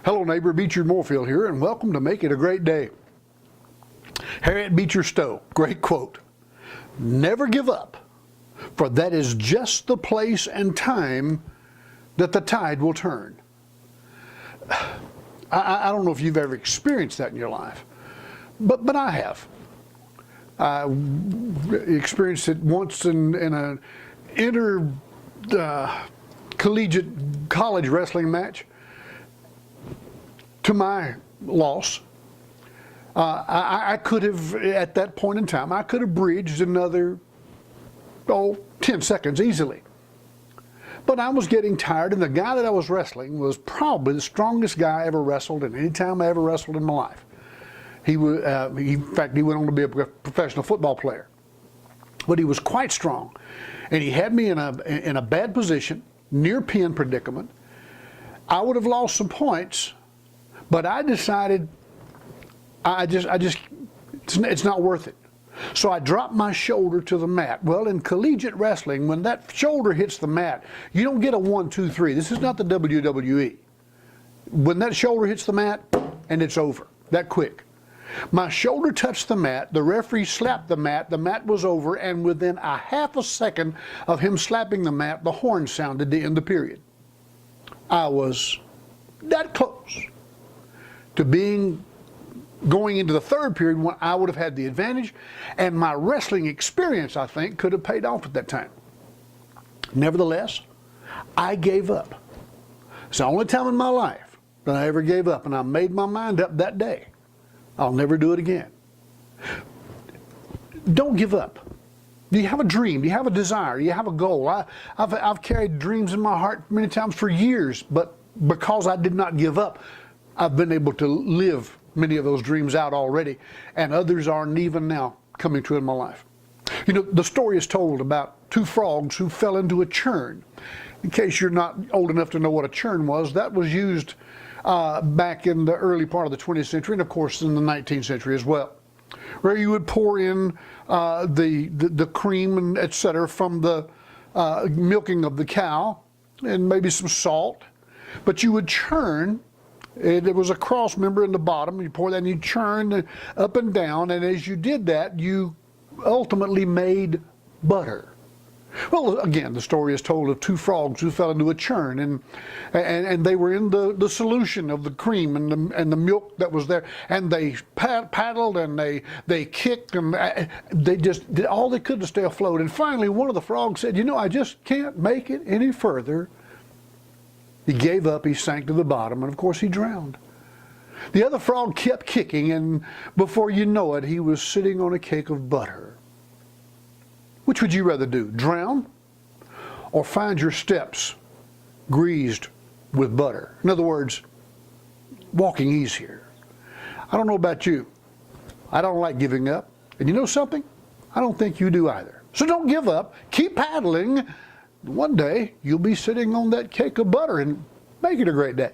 Hello neighbor, Beecher Moorfield here, and welcome to Make It a Great Day. Harriet Beecher Stowe, great quote. Never give up, for that is just the place and time that the tide will turn. I don't know if you've ever experienced that in your life, but I have. I experienced it once in an collegiate college wrestling match. To my loss, I could have, at that point in time, I could have bridged another, 10 seconds easily. But I was getting tired, and the guy that I was wrestling was probably the strongest guy I ever wrestled, and any time I ever wrestled in my life. In fact, he went on to be a professional football player. But he was quite strong, and he had me in a bad position, near pin predicament. I would have lost some points, but I decided it's not worth it. So I dropped my shoulder to the mat. Well, in collegiate wrestling, when that shoulder hits the mat, you don't get a 1, 2, 3. This is not the WWE. When that shoulder hits the mat, and it's over, that quick. My shoulder touched the mat, the referee slapped the mat was over, and within a half a second of him slapping the mat, the horn sounded to end the period. I was that close to going into the third period when I would have had the advantage, and my wrestling experience, I think, could have paid off at that time. Nevertheless, I gave up. It's the only time in my life that I ever gave up, and I made my mind up that day. I'll never do it again. Don't give up. Do you have a dream? Do you have a desire? Do you have a goal? I've carried dreams in my heart many times for years, but because I did not give up, I've been able to live many of those dreams out already, and others aren't even now coming true in my life. You know, the story is told about two frogs who fell into a churn. In case you're not old enough to know what a churn was, that was used back in the early part of the 20th century, and of course in the 19th century as well, where you would pour in the cream and etc. from the milking of the cow, and maybe some salt, but you would churn. It was a cross member in the bottom. You pour that and you churn up and down, and as you did that, you ultimately made butter. Well, again, the story is told of two frogs who fell into a churn, and they were in the solution of the cream and the milk that was there, and they paddled and they kicked, and they just did all they could to stay afloat. And finally, one of the frogs said, "You know, I just can't make it any further." He gave up, he sank to the bottom, and of course he drowned. The other frog kept kicking, and before you know it, he was sitting on a cake of butter. Which would you rather do, drown or find your steps greased with butter? In other words, walking easier. I don't know about you. I don't like giving up. And you know something? I don't think you do either. So don't give up. Keep paddling. One day, you'll be sitting on that cake of butter, and make it a great day.